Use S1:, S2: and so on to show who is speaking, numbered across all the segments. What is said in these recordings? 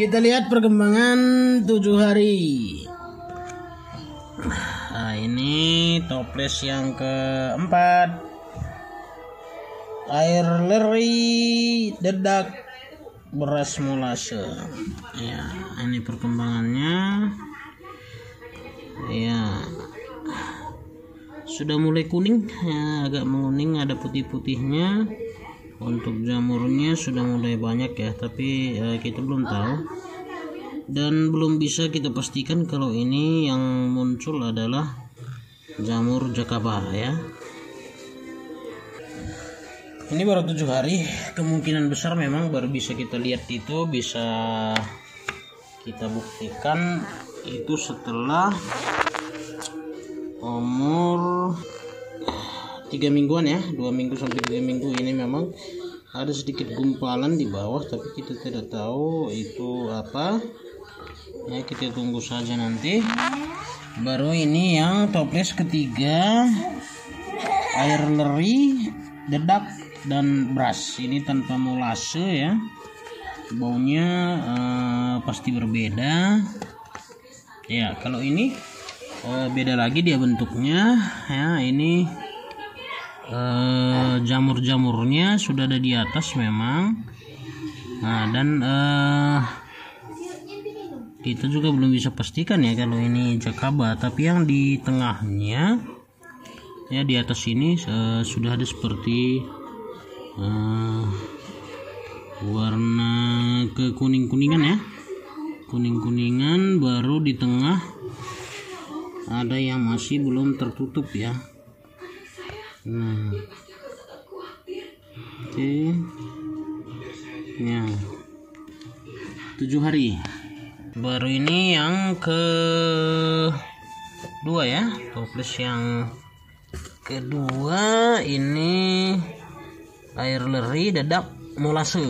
S1: Kita lihat perkembangan 7 hari. Nah, ini toples yang keempat. Air leri dedak beras molase. Ya, ini perkembangannya. Ya, sudah mulai kuning, ya, agak menguning, ada putih-putihnya. Untuk jamurnya sudah mulai banyak ya, tapi kita belum tahu dan belum bisa kita pastikan kalau ini yang muncul adalah jamur jakaba ya. Ini baru 7 hari, kemungkinan besar memang baru bisa kita lihat, itu bisa kita buktikan itu setelah umur 3 mingguan ya, 2 minggu sampai 3 minggu. Ini memang ada sedikit gumpalan di bawah, tapi kita tidak tahu itu apa ya, kita tunggu saja nanti. Baru ini yang toples ketiga, air leri dedak dan beras. Ini tanpa molase ya, baunya pasti berbeda ya. Kalau ini beda lagi dia bentuknya ya. Ini jamur-jamurnya sudah ada di atas memang. Nah, dan kita juga belum bisa pastikan ya kalau ini jakaba, tapi yang di tengahnya ya, di atas ini sudah ada seperti warna kekuning-kuningan ya, kuning-kuningan. Baru di tengah ada yang masih belum tertutup ya. Nah, oke ya, 7 hari. Baru ini yang kedua ya, toples yang kedua. Ini air leri dedak molase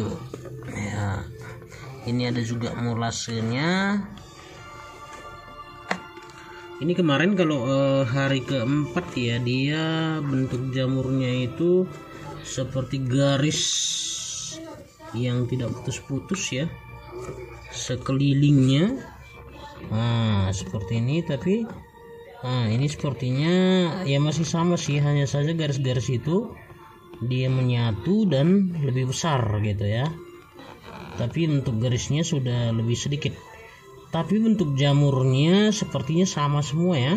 S1: ya. Ini ada juga molasenya. Ini kemarin kalau hari keempat ya, dia bentuk jamurnya itu seperti garis yang tidak putus-putus ya, sekelilingnya. Nah, seperti ini. Tapi ini sepertinya ya masih sama sih, hanya saja garis-garis itu dia menyatu dan lebih besar gitu ya. Tapi untuk garisnya sudah lebih sedikit. Tapi bentuk jamurnya sepertinya sama semua ya.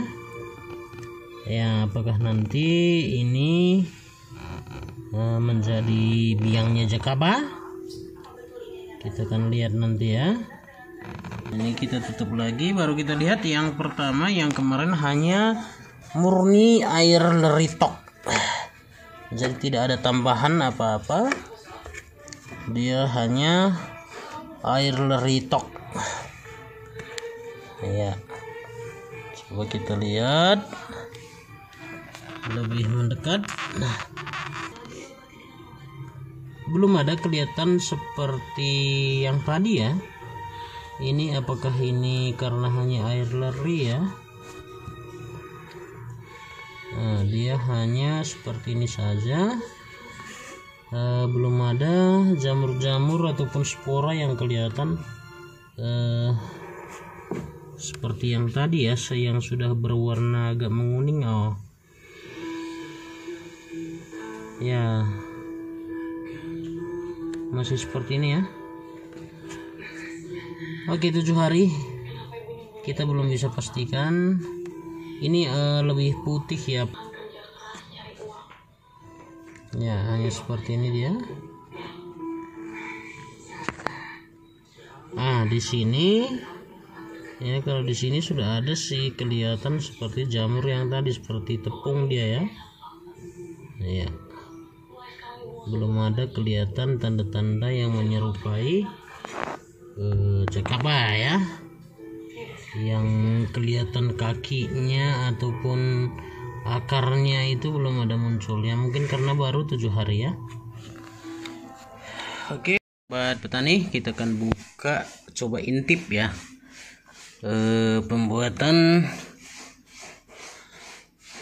S1: Ya, apakah nanti ini menjadi biangnya jakaba? Kita akan lihat nanti ya. Ini kita tutup lagi, baru kita lihat yang pertama. Yang kemarin hanya murni air leri tok, jadi tidak ada tambahan apa-apa. Dia hanya air leri tok ya. Coba kita lihat lebih mendekat. Nah, belum ada kelihatan seperti yang tadi ya. Ini apakah ini karena hanya air leri ya? Nah, dia hanya seperti ini saja. Belum ada jamur-jamur ataupun spora yang kelihatan seperti yang tadi ya, yang sudah berwarna agak menguning. Oh ya, masih seperti ini ya. Oke, 7 hari kita belum bisa pastikan. Ini lebih putih ya. Ya, hanya seperti ini dia. Nah, di sini ya, kalau di sini sudah ada sih kelihatan seperti jamur yang tadi, seperti tepung dia ya. Ya, belum ada kelihatan tanda-tanda yang menyerupai jakaba ya. Yang kelihatan kakinya ataupun akarnya itu belum ada muncul ya, mungkin karena baru 7 hari ya. Oke, buat petani kita akan buka, coba intip ya pembuatan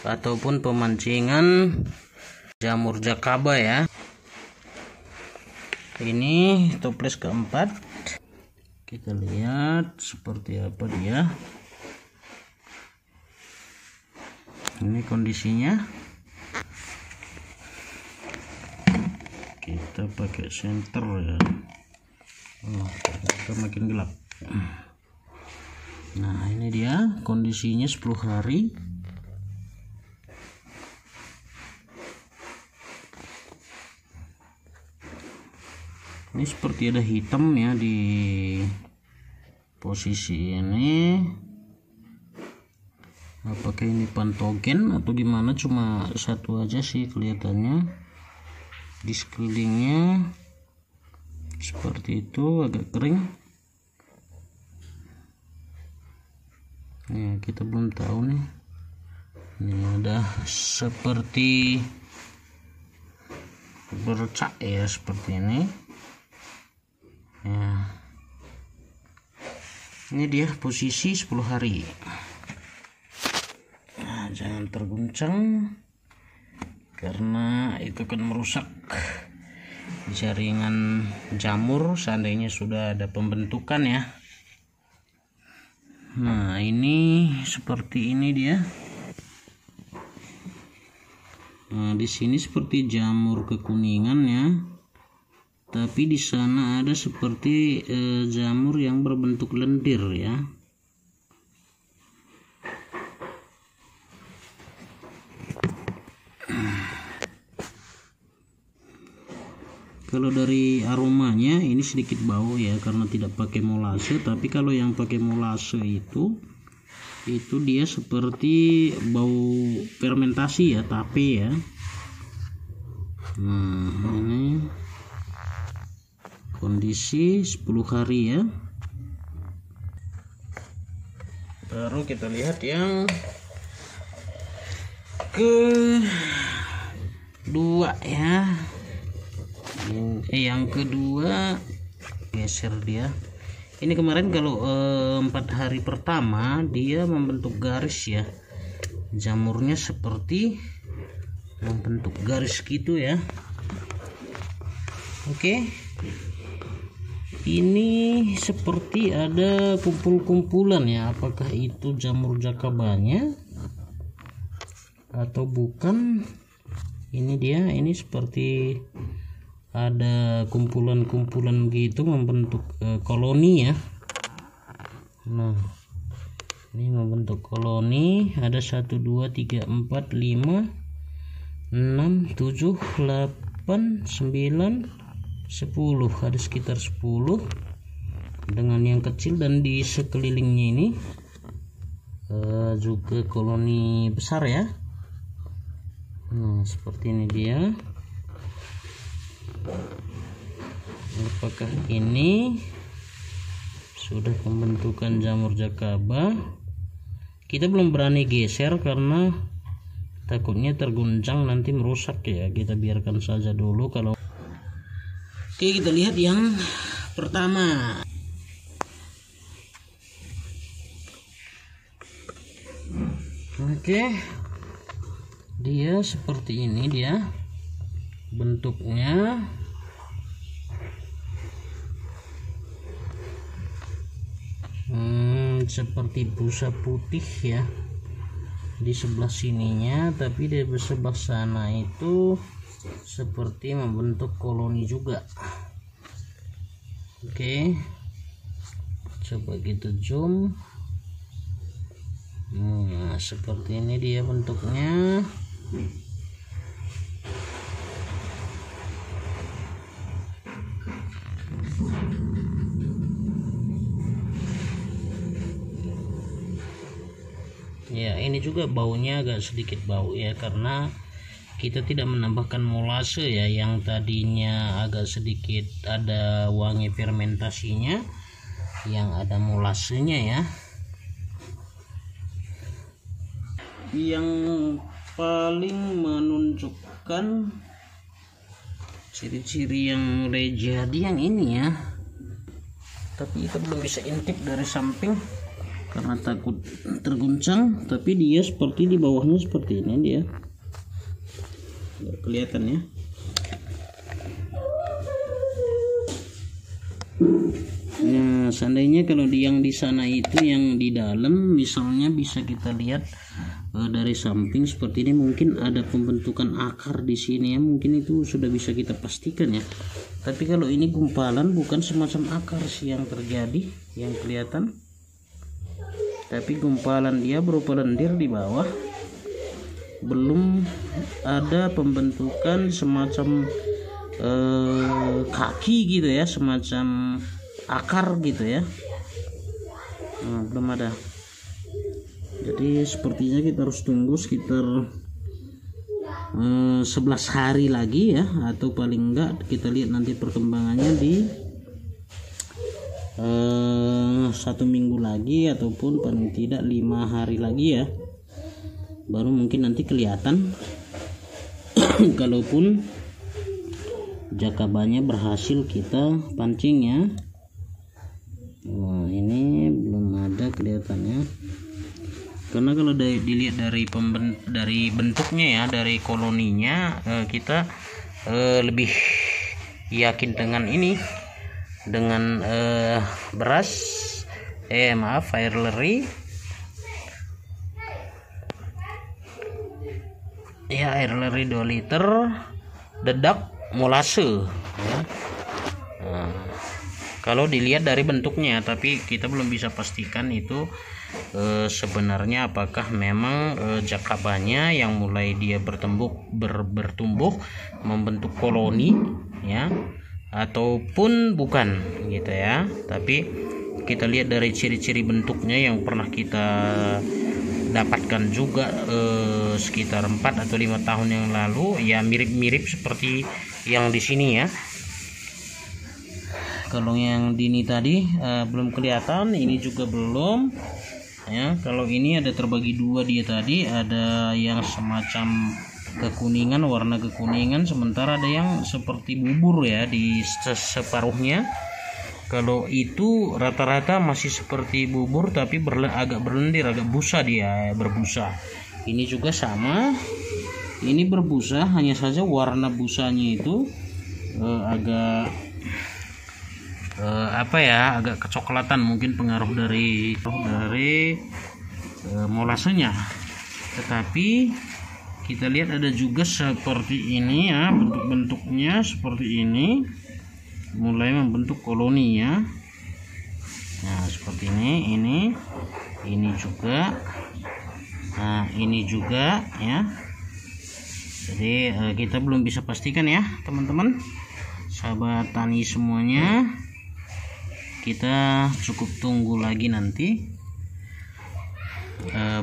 S1: ataupun pemancingan jamur jakaba ya. Ini toples keempat. Kita lihat seperti apa dia. Ini kondisinya. Kita pakai senter ya. Oh, ternyata makin gelap. Nah, ini dia kondisinya 10 hari. Ini seperti ada hitam ya di posisi ini. Apakah ini patogen atau gimana? Cuma satu aja sih kelihatannya. Di sekelilingnya seperti itu, agak kering. Ya, kita belum tahu nih. Ini ada seperti bercak ya, seperti ini. Ya, ini dia posisi 10 hari. Nah, jangan terguncang karena itu akan merusak jaringan jamur seandainya sudah ada pembentukan ya. Nah, ini seperti ini dia. Nah, di sini seperti jamur kekuningan ya. Tapi di sana ada seperti jamur yang berbentuk lendir ya. Kalau dari aromanya ini sedikit bau ya karena tidak pakai molase, tapi kalau yang pakai molase itu dia seperti bau fermentasi ya, tape ya. Nah, ini kondisi 10 hari ya. Baru kita lihat yang kedua ya. Yang kedua geser dia. Ini kemarin kalau 4 hari pertama dia membentuk garis ya. Jamurnya seperti membentuk garis gitu ya. Oke. Ini seperti ada kumpul-kumpulan ya. Apakah itu jamur jakabanya atau bukan? Ini dia, ini seperti ada kumpulan-kumpulan gitu membentuk koloni ya. Nah, ini membentuk koloni. Ada 1 2 3 4 5 6 7 8 9 10. Ada sekitar 10 dengan yang kecil, dan di sekelilingnya ini juga koloni besar ya. Nah, seperti ini dia. Apakah ini sudah pembentukan jamur jakaba? Kita belum berani geser karena takutnya terguncang nanti merusak ya. Kita biarkan saja dulu. Kalau oke, kita lihat yang pertama. Oke, dia seperti ini dia bentuknya. Seperti busa putih ya di sebelah sininya, tapi di sebelah sana itu seperti membentuk koloni juga. Oke, coba kita zoom. Nah, seperti ini dia bentuknya. Ya, ini juga baunya agak sedikit bau ya, karena kita tidak menambahkan molase ya. Yang tadinya agak sedikit ada wangi fermentasinya, yang ada molasenya ya. Yang paling menunjukkan ciri-ciri yang udah jadi yang ini ya, tapi kita belum bisa intip dari samping karena takut terguncang. Tapi dia seperti di bawahnya seperti ini dia. Nggak kelihatan ya. Nah, seandainya kalau yang di sana itu yang di dalam misalnya bisa kita lihat dari samping seperti ini, mungkin ada pembentukan akar di sini ya, mungkin itu sudah bisa kita pastikan ya. Tapi kalau ini gumpalan, bukan semacam akar sih yang terjadi yang kelihatan, tapi gumpalan dia berupa lendir di bawah, belum ada pembentukan semacam kaki gitu ya, semacam akar gitu ya. Belum ada. Jadi sepertinya kita harus tunggu sekitar 11 hari lagi ya, atau paling enggak kita lihat nanti perkembangannya di 1 minggu lagi, ataupun paling tidak 5 hari lagi ya, baru mungkin nanti kelihatan kalaupun jakabanya berhasil kita pancing ya. Nah, ini belum ada kelihatannya, karena kalau dilihat dari bentuknya ya, dari koloninya, kita lebih yakin dengan ini, dengan beras air leri ya, air leri 2 liter, dedak molase ya. Nah, kalau dilihat dari bentuknya, tapi kita belum bisa pastikan itu sebenarnya apakah memang jakabanya yang mulai dia bertumbuh membentuk koloni ya, ataupun bukan gitu ya. Tapi kita lihat dari ciri-ciri bentuknya yang pernah kita dapatkan juga sekitar 4 atau 5 tahun yang lalu ya, mirip-mirip seperti yang di sini ya. Kalau yang dini tadi belum kelihatan, ini juga belum ya. Kalau ini ada terbagi 2 dia tadi, ada yang semacam kekuningan, warna kekuningan, sementara ada yang seperti bubur ya di separuhnya. Kalau itu rata-rata masih seperti bubur, tapi agak berlendir, agak busa, dia berbusa. Ini juga sama, ini berbusa, hanya saja warna busanya itu agak agak kecoklatan, mungkin pengaruh dari molasenya. Tetapi kita lihat ada juga seperti ini ya, bentuk-bentuknya seperti ini, mulai membentuk koloni ya. Nah seperti ini juga, nah ini juga ya. Jadi kita belum bisa pastikan ya teman-teman, sahabat tani semuanya. Kita cukup tunggu lagi nanti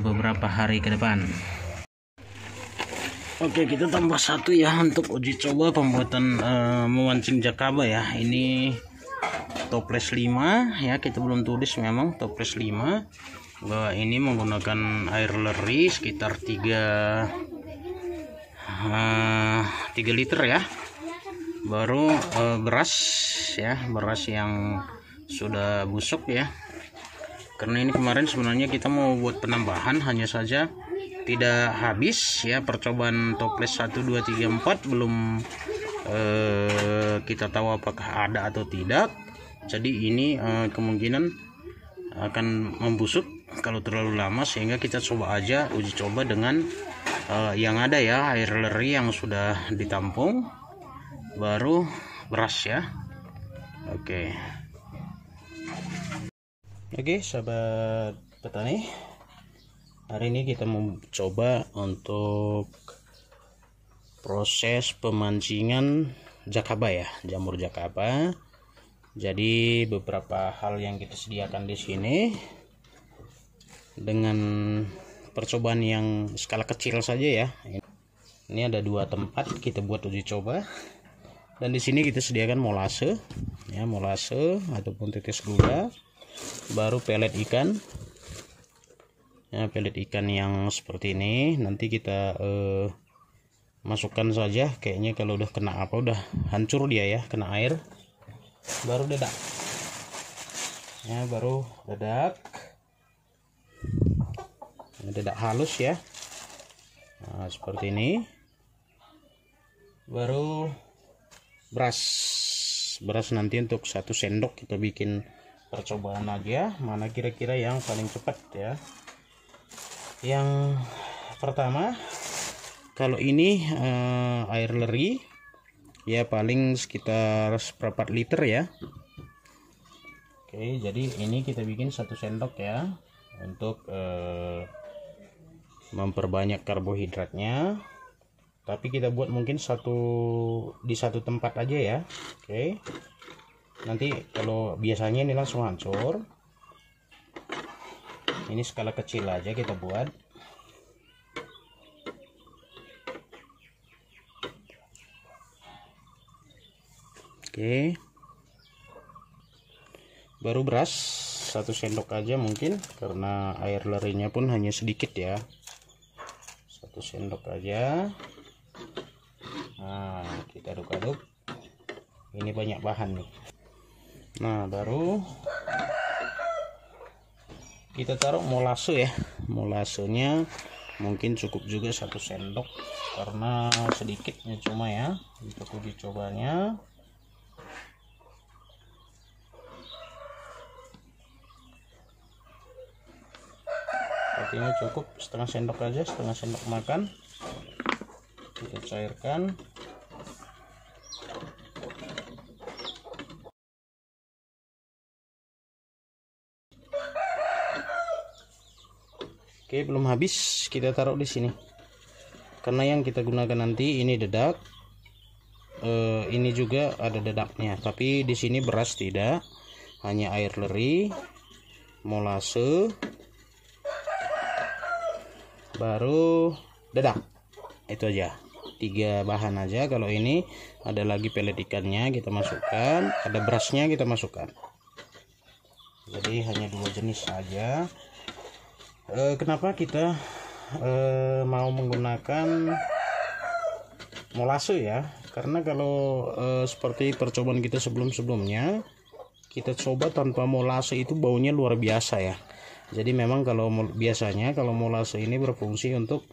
S1: beberapa hari ke depan. Oke, kita tambah 1 ya untuk uji coba pembuatan memancing jakaba ya. Ini toples 5 ya, kita belum tulis memang toples 5. Bahwa ini menggunakan air leri sekitar 3 liter ya. Baru beras ya, beras yang sudah busuk ya. Karena ini kemarin sebenarnya kita mau buat penambahan, hanya saja tidak habis ya, percobaan toples 1 2 3 4 belum kita tahu apakah ada atau tidak. Jadi ini kemungkinan akan membusuk kalau terlalu lama, sehingga kita coba aja uji coba dengan yang ada ya, air leri yang sudah ditampung, baru beras ya. Oke, sahabat petani, hari ini kita mau coba untuk proses pemancingan jakaba ya, jamur jakaba. Jadi beberapa hal yang kita sediakan di sini dengan percobaan yang skala kecil saja ya. Ini ada 2 tempat kita buat uji coba, dan di sini kita sediakan molase ya, molase ataupun tetes gula, baru pelet ikan ya, pelet ikan yang seperti ini. Nanti kita masukkan saja, kayaknya kalau udah kena udah hancur dia ya, kena air, baru dedak ya, baru dedak halus ya. Nah, seperti ini. Baru beras nanti untuk 1 sendok kita bikin percobaan aja mana kira-kira yang paling cepat ya. Yang pertama, kalau ini air leri ya paling sekitar seperempat liter ya. Oke, jadi ini kita bikin 1 sendok ya untuk memperbanyak karbohidratnya. Tapi kita buat mungkin di satu tempat aja ya. Oke. Nanti kalau biasanya ini langsung hancur. Ini skala kecil aja kita buat. Oke. Baru beras 1 sendok aja mungkin, karena air lerinya pun hanya sedikit ya. 1 sendok aja. Nah, kita aduk-aduk. Ini banyak bahan nih. Nah, baru kita taruh molase ya. Molasenya mungkin cukup juga 1 sendok karena sedikitnya cuma ya untuk uji cobanya. Ini cukup setengah sendok aja, setengah sendok makan. Kita cairkan. Oke, belum habis, kita taruh di sini. Karena yang kita gunakan nanti ini dedak. Ini juga ada dedaknya, tapi di sini beras tidak, hanya air leri, molase, baru dedak. Itu aja, 3 bahan aja. Kalau ini ada lagi pelet ikannya kita masukkan, ada berasnya kita masukkan. Jadi hanya 2 jenis saja. Kenapa kita mau menggunakan molase ya? Karena kalau seperti percobaan kita sebelumnya, kita coba tanpa molase itu baunya luar biasa ya. Jadi memang kalau biasanya kalau molase ini berfungsi untuk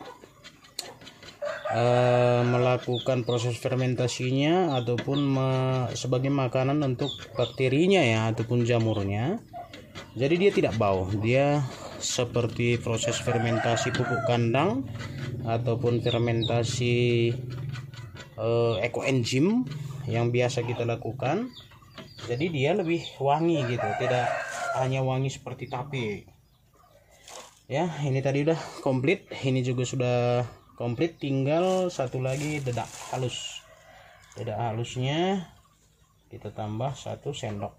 S1: melakukan proses fermentasinya ataupun sebagai makanan untuk bakterinya ya ataupun jamurnya. Jadi dia tidak bau, dia seperti proses fermentasi pupuk kandang ataupun fermentasi ekoenzim yang biasa kita lakukan. Jadi dia lebih wangi gitu, tidak hanya wangi seperti tape. Ya, ini tadi udah komplit, ini juga sudah komplit, tinggal satu lagi dedak halus. Dedak halusnya kita tambah 1 sendok.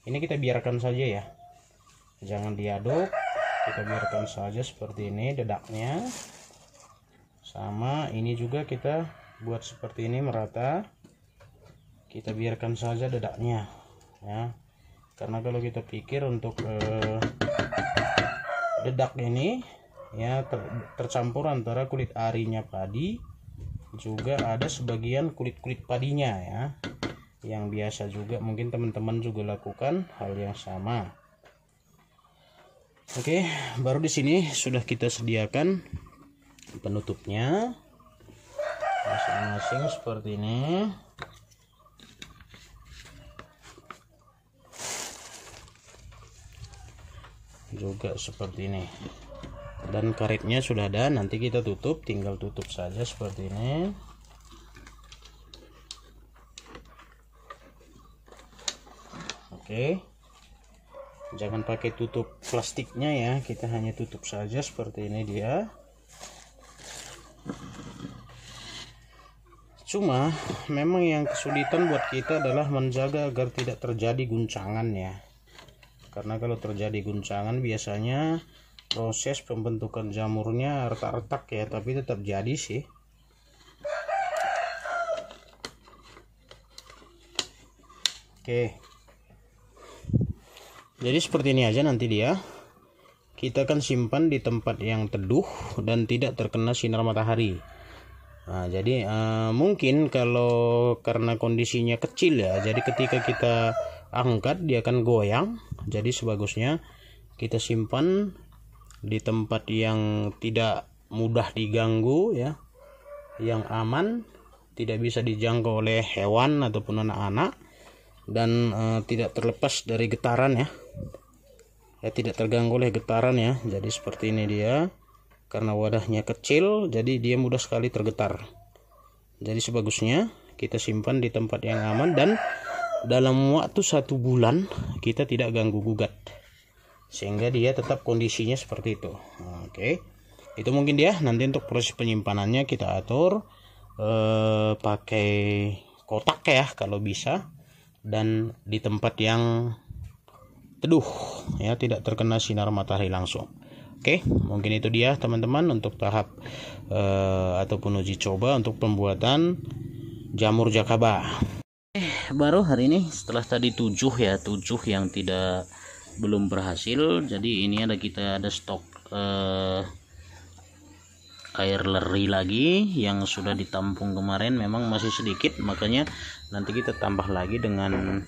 S1: Ini kita biarkan saja ya, jangan diaduk, kita biarkan saja seperti ini dedaknya. Sama ini juga kita buat seperti ini merata, kita biarkan saja dedaknya ya. Karena kalau kita pikir untuk dedak ini ya tercampur antara kulit arinya padi, juga ada sebagian kulit-kulit padinya ya, yang biasa juga mungkin teman-teman juga lakukan hal yang sama. Oke, baru di sini sudah kita sediakan penutupnya masing-masing seperti ini. Juga seperti ini. Dan karetnya sudah ada, nanti kita tutup, tinggal tutup saja seperti ini. Oke, jangan pakai tutup plastiknya ya, kita hanya tutup saja seperti ini dia. Cuma memang yang kesulitan buat kita adalah menjaga agar tidak terjadi guncangan ya. Karena kalau terjadi guncangan biasanya proses pembentukan jamurnya retak-retak ya, tapi tetap jadi sih. Oke, jadi seperti ini aja nanti dia. Kita akan simpan di tempat yang teduh dan tidak terkena sinar matahari. Nah, jadi mungkin kalau karena kondisinya kecil ya, jadi ketika kita angkat dia akan goyang. Jadi sebagusnya kita simpan di tempat yang tidak mudah diganggu ya, yang aman, tidak bisa dijangkau oleh hewan ataupun anak-anak. dan tidak terlepas dari getaran ya. Tidak terganggu oleh getaran ya. Jadi seperti ini dia, karena wadahnya kecil jadi dia mudah sekali tergetar. Jadi sebagusnya kita simpan di tempat yang aman, dan dalam waktu 1 bulan kita tidak ganggu gugat, sehingga dia tetap kondisinya seperti itu. Oke, itu mungkin dia. Nanti untuk proses penyimpanannya kita atur pakai kotak ya kalau bisa, dan di tempat yang teduh ya, tidak terkena sinar matahari langsung. Oke, mungkin itu dia teman-teman untuk tahap ataupun uji coba untuk pembuatan jamur jakaba. Baru hari ini setelah tadi 7 yang belum berhasil. Jadi ini kita ada stok air leri lagi yang sudah ditampung kemarin, memang masih sedikit, makanya nanti kita tambah lagi dengan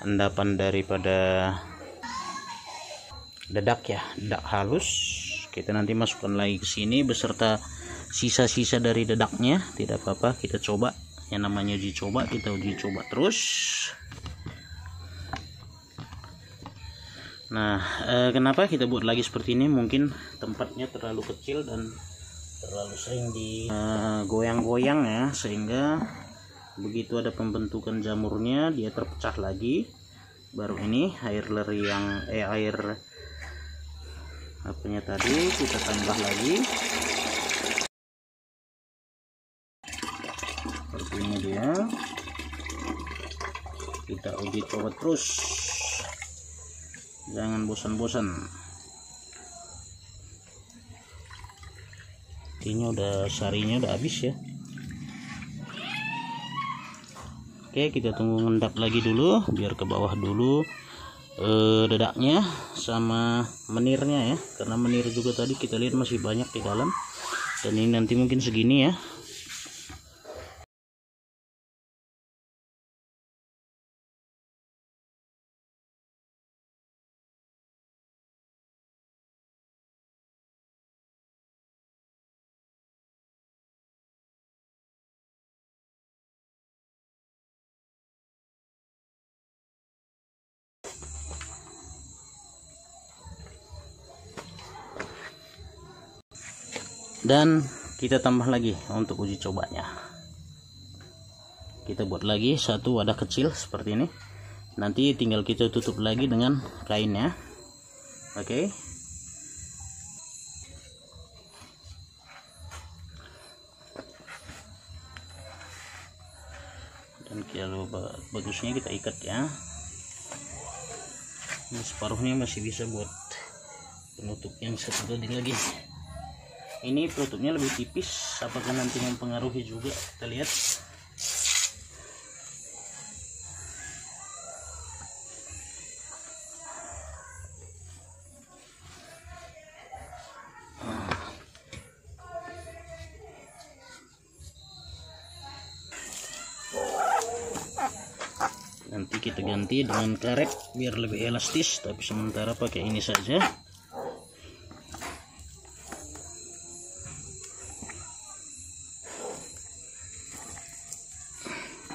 S1: endapan daripada dedak ya, dedak halus. Kita nanti masukkan lagi ke sini beserta sisa-sisa dari dedaknya. Tidak apa-apa, kita coba. Yang namanya uji coba, kita uji coba terus. Nah, kenapa kita buat lagi seperti ini? Mungkin tempatnya terlalu kecil dan terlalu sering digoyang-goyang ya, sehingga begitu ada pembentukan jamurnya dia terpecah lagi. Baru ini air leri yang air apanya tadi kita tambah lagi seperti ini dia. Kita uji coba terus, jangan bosan-bosan. Ini sarinya udah habis ya. Oke, kita tunggu ngendap lagi dulu biar ke bawah dulu dedaknya sama menirnya ya, karena menir juga tadi kita lihat masih banyak di dalam, dan ini nanti mungkin segini ya. Dan kita tambah lagi untuk uji cobanya. Kita buat lagi satu wadah kecil seperti ini. Nanti tinggal kita tutup lagi dengan kainnya. Oke. Dan kalau bagusnya kita ikat ya. Ini separuhnya masih bisa buat penutup yang satu tadi lagi. Ini penutupnya lebih tipis, apakah nanti mempengaruhi juga, kita lihat. Nanti kita ganti dengan karet biar lebih elastis, tapi sementara pakai ini saja.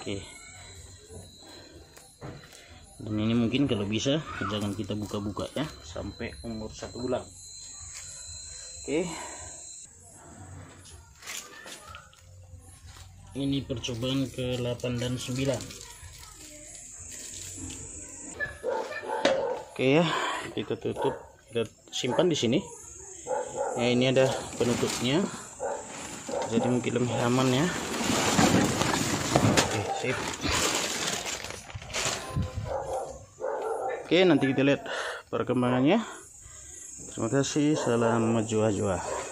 S1: Oke, dan ini mungkin kalau bisa jangan kita buka-buka ya sampai umur 1 bulan. Oke, ini percobaan ke 8 dan 9. Oke ya, kita tutup, kita simpan di sini ya. Ini ada penutupnya, jadi mungkin lebih aman ya. Sip. Oke, nanti kita lihat perkembangannya. Terima kasih, salam Jua-Jua.